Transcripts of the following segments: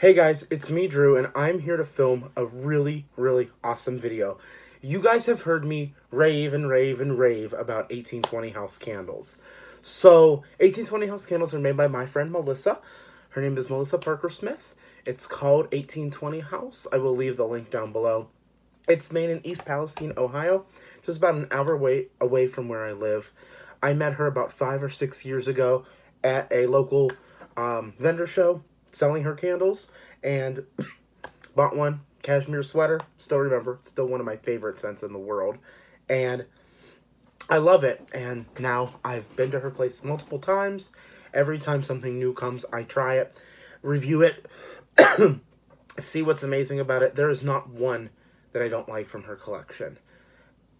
Hey guys, it's me, Drew, and I'm here to film a really, really awesome video. You guys have heard me rave and rave and rave about 1820 House candles. So, 1820 House candles are made by my friend Melissa. Her name is Melissa Parker Smith. It's called 1820 House. I will leave the link down below. It's made in East Palestine, Ohio, just about an hour away from where I live. I met her about 5 or 6 years ago at a local vendor show selling her candles, and bought one cashmere sweater. Still remember, still one of my favorite scents in the world, and I love it. And now I've been to her place multiple times. Every time something new comes, I try it, review it, see what's amazing about it. There is not one that I don't like from her collection.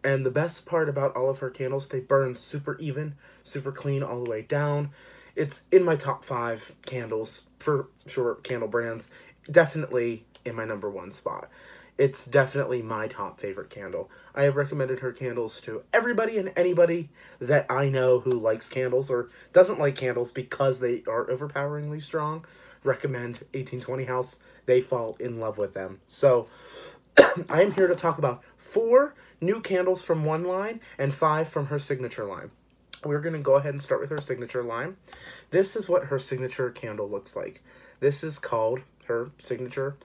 And the best part about all of her candles, they burn super even, super clean all the way down. It's in my top 5 candles, for sure, candle brands. Definitely in my #1 spot. It's definitely my top favorite candle. I have recommended her candles to everybody and anybody that I know who likes candles or doesn't like candles because they are overpoweringly strong. Recommend 1820 House. They fall in love with them. So, I am here to talk about 4 new candles from one line and 5 from her signature line. We're going to go ahead and start with her signature line. This is what her signature candle looks like. This is called her signature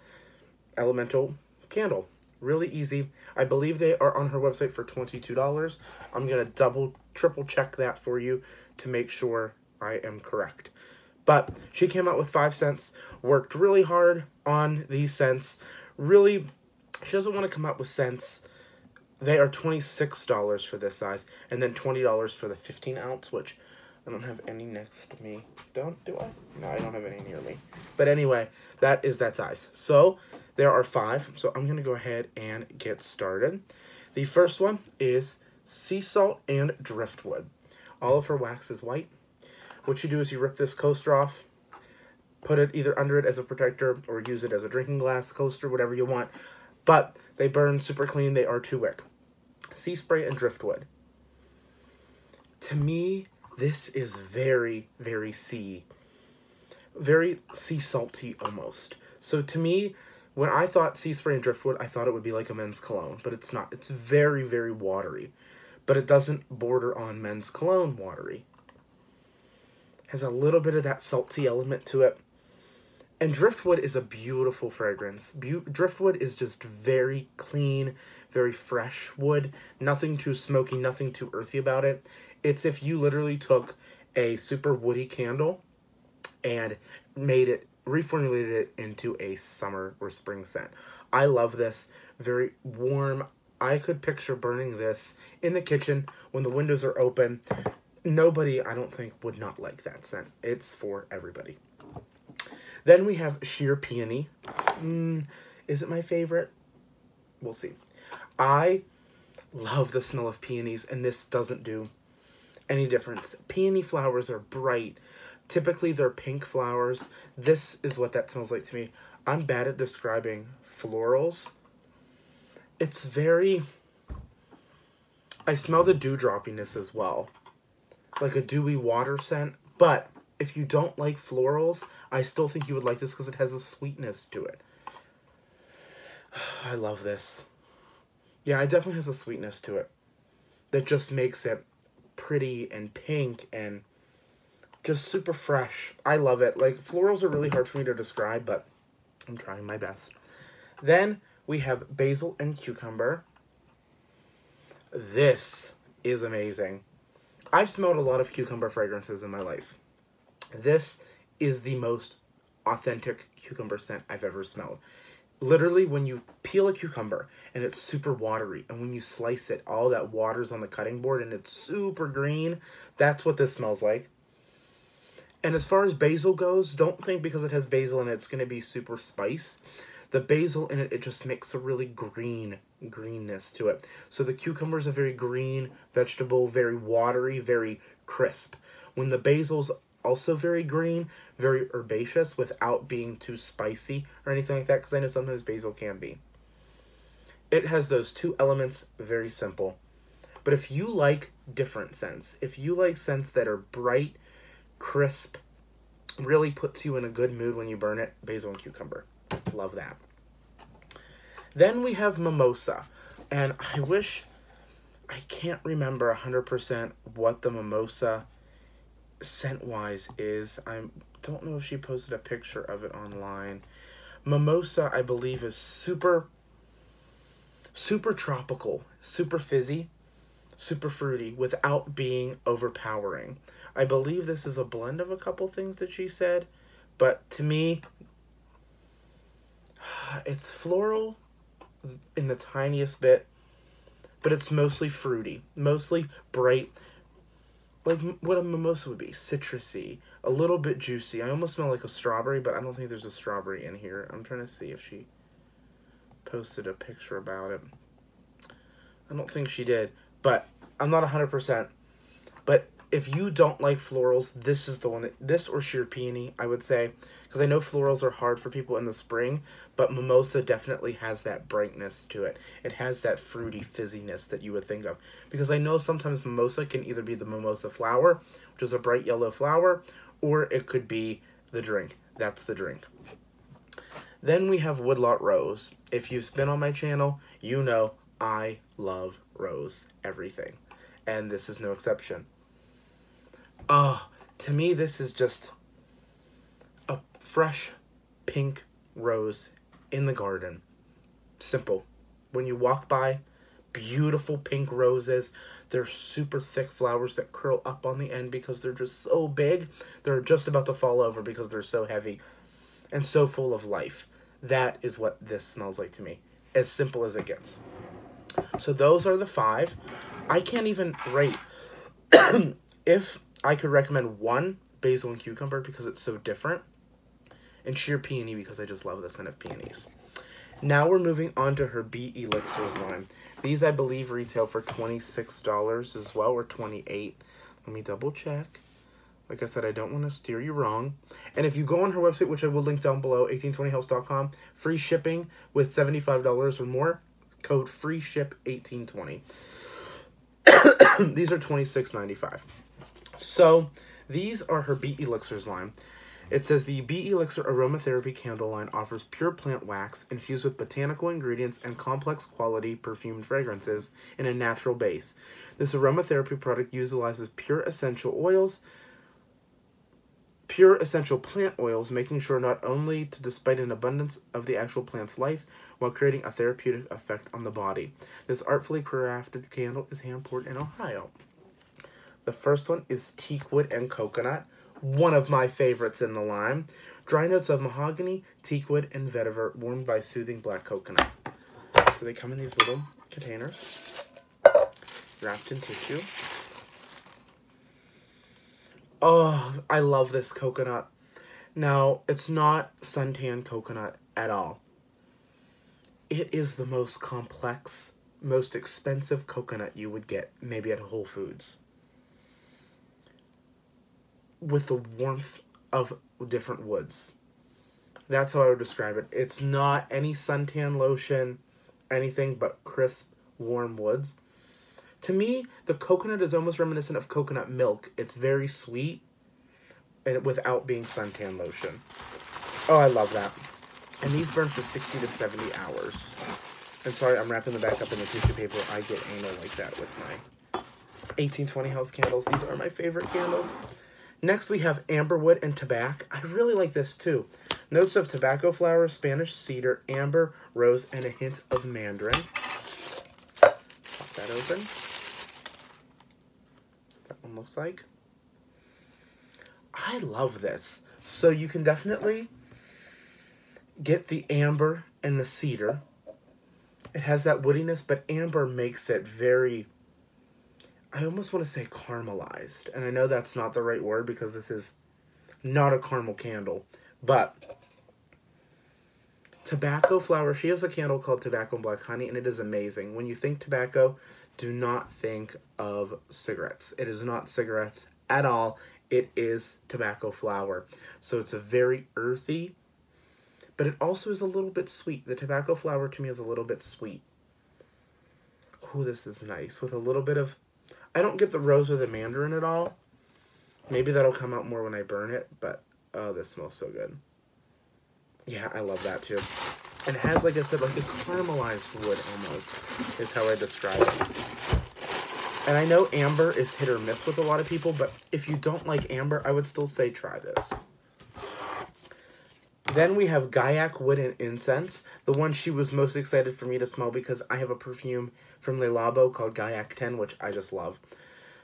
elemental candle. Really easy. I believe they are on her website for $22. I'm going to triple check that for you to make sure I am correct. But she came out with 5 cents, worked really hard on these scents. Really, she doesn't want to come out with scents. They are $26 for this size, and then $20 for the 15 ounce, which I don't have any next to me. Do I? No, I don't have any near me. But anyway, that is that size. So, there are 5, so I'm going to go ahead and get started. The first one is Sea Salt and Driftwood. All of her wax is white. What you do is you rip this coaster off, put it either under it as a protector, or use it as a drinking glass coaster, whatever you want. But they burn super clean. They are 2-wick. Sea Spray and Driftwood. To me, this is very, very sea salty almost. So to me, when I thought Sea Spray and Driftwood, I thought it would be like a men's cologne, but it's not. It's very, very watery, but it doesn't border on men's cologne watery. Has a little bit of that salty element to it. And Driftwood is a beautiful fragrance. Driftwood is just very clean, very fresh wood. Nothing too smoky, nothing too earthy about it. It's if you literally took a super woody candle and reformulated it into a summer or spring scent. I love this. Very warm. I could picture burning this in the kitchen when the windows are open. Nobody, I don't think, would not like that scent. It's for everybody. Then we have Sheer Peony. Is it my favorite? We'll see. I love the smell of peonies, and this doesn't do any difference. Peony flowers are bright. Typically, they're pink flowers. This is what that smells like to me. I'm bad at describing florals. It's very... I smell the dewdroppiness as well. Like a dewy water scent, but if you don't like florals, I still think you would like this because it has a sweetness to it. I love this. Yeah, it definitely has a sweetness to it that just makes it pretty and pink and just super fresh. I love it. Like, florals are really hard for me to describe, but I'm trying my best. Then we have Basil and Cucumber. This is amazing. I've smelled a lot of cucumber fragrances in my life. This is the most authentic cucumber scent I've ever smelled. Literally, when you peel a cucumber and it's super watery, and when you slice it, all that water's on the cutting board and it's super green, that's what this smells like. And as far as basil goes, don't think because it has basil in it, it's going to be super spice. The basil in it, it just makes a really greenness to it. So the cucumber is a very green vegetable, very watery, very crisp. When the basil's also very green, very herbaceous without being too spicy or anything like that, because I know sometimes basil can be. It has those 2 elements, very simple. But if you like different scents, if you like scents that are bright, crisp, Really puts you in a good mood when you burn it. Basil and cucumber. Love that. Then we have mimosa. And I can't remember 100% what the mimosa scent-wise is. I don't know if she posted a picture of it online. Mimosa, I believe, is super tropical, super fizzy, super fruity without being overpowering. I believe this is a blend of a couple things that she said, but to me, it's floral in the tiniest bit, but it's mostly fruity, mostly bright, like what a mimosa would be, citrusy, a little bit juicy. I almost smell like a strawberry, but I don't think there's a strawberry in here. I'm trying to see if she posted a picture about it. I don't think she did, but I'm not 100%. But if you don't like florals, this is the one. This or sheer peony, I would say. Because I know florals are hard for people in the spring, but mimosa definitely has that brightness to it. It has that fruity fizziness that you would think of. Because I know sometimes mimosa can either be the mimosa flower, which is a bright yellow flower, or it could be the drink. That's the drink. Then we have Woodlot Rose. If you've been on my channel, you know I love rose everything. And this is no exception. To me, this is just a fresh pink rose in the garden. Simple. When you walk by, beautiful pink roses. They're super thick flowers that curl up on the end because they're just so big. They're just about to fall over because they're so heavy and so full of life. That is what this smells like to me. As simple as it gets. So those are the 5. I can't even rate. If I could recommend one, basil and cucumber because it's so different, and sheer peony because I just love the scent of peonies. Now we're moving on to her Bee Elixirs line. These, I believe, retail for $26 as well, or $28. Let me double check. Like I said, I don't want to steer you wrong. And if you go on her website, which I will link down below, 1820health.com, free shipping with $75 or more, code FREESHIP1820. These are $26.95. So these are her Bee Elixirs line. It says the Bee Elixir Aromatherapy Candle line offers pure plant wax infused with botanical ingredients and complex quality perfumed fragrances in a natural base. This aromatherapy product utilizes pure essential plant oils, making sure not only to display an abundance of the actual plant's life, while creating a therapeutic effect on the body. This artfully crafted candle is hand-poured in Ohio. The first one is teakwood and coconut, one of my favorites in the line. Dry notes of mahogany, teakwood, and vetiver, warmed by soothing black coconut. So they come in these little containers, wrapped in tissue. Oh, I love this coconut. Now, it's not suntan coconut at all. It is the most complex, most expensive coconut you would get, maybe at Whole Foods. With the warmth of different woods. That's how I would describe it. It's not any suntan lotion, anything but crisp, warm woods. To me, the coconut is almost reminiscent of coconut milk. It's very sweet, and without being suntan lotion. Oh, I love that. And these burn for 60 to 70 hours. I'm sorry, I'm wrapping them back up in the tissue paper. I get anal like that with my 1820 House candles. These are my favorite candles. Next, we have amberwood and tobacco. I really like this, too. Notes of tobacco flower, Spanish cedar, amber, rose, and a hint of mandarin. Pop that open. That one looks like. I love this. So you can definitely get the amber and the cedar. It has that woodiness, but amber makes it very, I almost want to say caramelized. And I know that's not the right word because this is not a caramel candle. But tobacco flower, she has a candle called Tobacco and Black Honey, and it is amazing. When you think tobacco, do not think of cigarettes. It is not cigarettes at all. It is tobacco flower. So it's a very earthy, but it also is a little bit sweet. The tobacco flower to me is a little bit sweet. Oh, this is nice. With a little bit of, I don't get the rose or the mandarin at all. Maybe that'll come out more when I burn it, but Oh, this smells so good. Yeah, I love that too. And it has, like I said, like a caramelized wood almost, is how I describe it. And I know amber is hit or miss with a lot of people, but if you don't like amber, I would still say try this. Then we have Gaiac Wood and Incense, the one she was most excited for me to smell because I have a perfume from Le Labo called Gaiac 10, which I just love.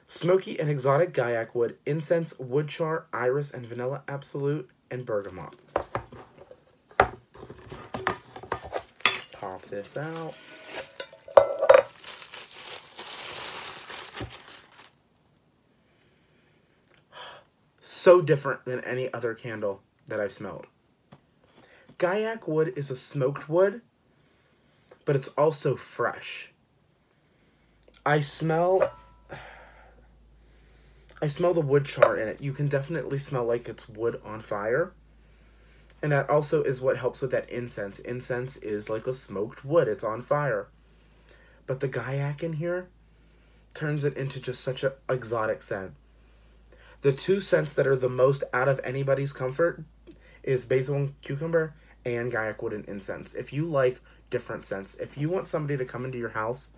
Smoky and exotic Gaiac Wood, Incense, Wood Char, Iris, and Vanilla Absolute, and Bergamot. Pop this out. So different than any other candle that I've smelled. Gaiac Wood is a smoked wood, but it's also fresh. I smell the wood char in it. You can definitely smell like it's wood on fire. And that also is what helps with that incense. Incense is like a smoked wood. It's on fire. But the Gaiac in here turns it into just such an exotic scent. The two scents that are the most out of anybody's comfort is basil and cucumber and Gaiac Wood and Incense. If you like different scents, if you want somebody to come into your house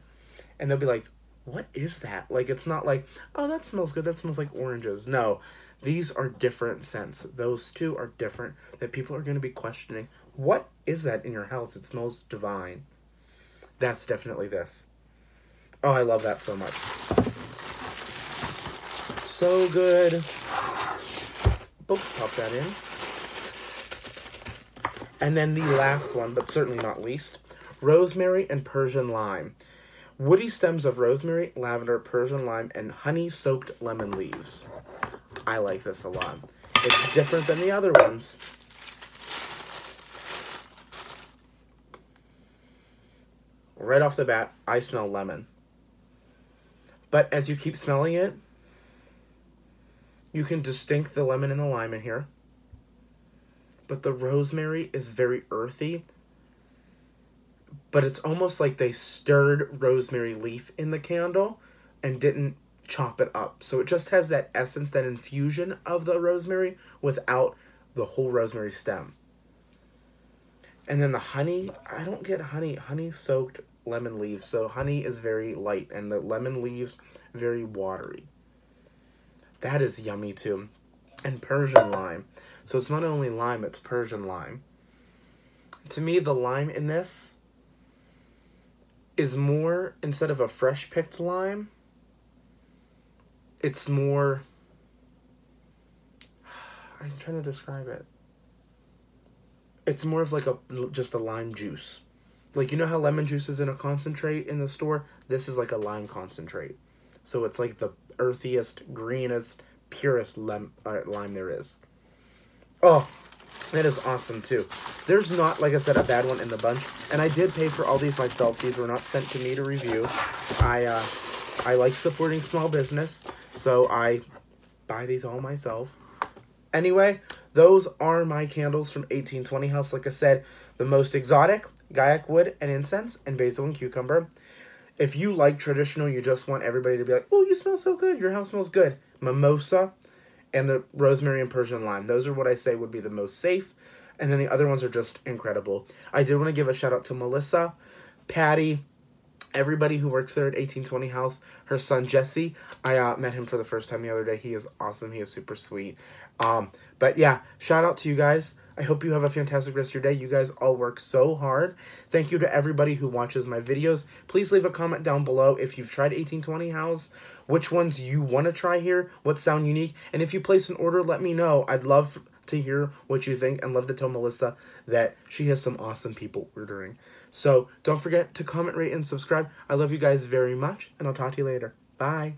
and they'll be like, what is that? Like, it's not like, oh, that smells good. That smells like oranges. No, these are different scents. Those two are different that people are going to be questioning. What is that in your house? It smells divine. That's definitely this. Oh, I love that so much. So good. Boop, pop that in. And then the last one, but certainly not least, Rosemary and Persian Lime. Woody stems of rosemary, lavender, Persian lime, and honey-soaked lemon leaves. I like this a lot. It's different than the other ones. Right off the bat, I smell lemon. But as you keep smelling it, you can distinct the lemon and the lime in here. But the rosemary is very earthy. But it's almost like they stirred rosemary leaf in the candle and didn't chop it up. So it just has that essence, that infusion of the rosemary without the whole rosemary stem. And then the honey, I don't get honey. Honey-soaked lemon leaves. So honey is very light and the lemon leaves very watery. That is yummy too. And Persian lime. So it's not only lime, it's Persian lime. To me, the lime in this is more, instead of a fresh picked lime, it's more, I'm trying to describe it. It's more of like just a lime juice. Like, you know how lemon juice is in a concentrate in the store? This is like a lime concentrate. So it's like the earthiest, greenest, purest lime there is. Oh, that is awesome too. There's not, like I said, a bad one in the bunch. And I did pay for all these myself. These were not sent to me to review. I like supporting small business, so I buy these all myself. Anyway, those are my candles from 1820 House. Like I said, the most exotic, Gaiac Wood and Incense, and Basil and Cucumber. If you like traditional, you just want everybody to be like, oh, you smell so good. Your house smells good. Mimosa and the Rosemary and Persian Lime. Those are what I say would be the most safe. And then the other ones are just incredible. I did want to give a shout out to Melissa, Patty, everybody who works there at 1820 House. Her son, Jesse. I met him for the first time the other day. He is awesome. He is super sweet. But yeah, shout out to you guys. I hope you have a fantastic rest of your day. You guys all work so hard. Thank you to everybody who watches my videos. Please leave a comment down below if you've tried 1820 House, which ones you want to try here, what sound unique. And if you place an order, let me know. I'd love to hear what you think and love to tell Melissa that she has some awesome people ordering. So don't forget to comment, rate, and subscribe. I love you guys very much, and I'll talk to you later. Bye.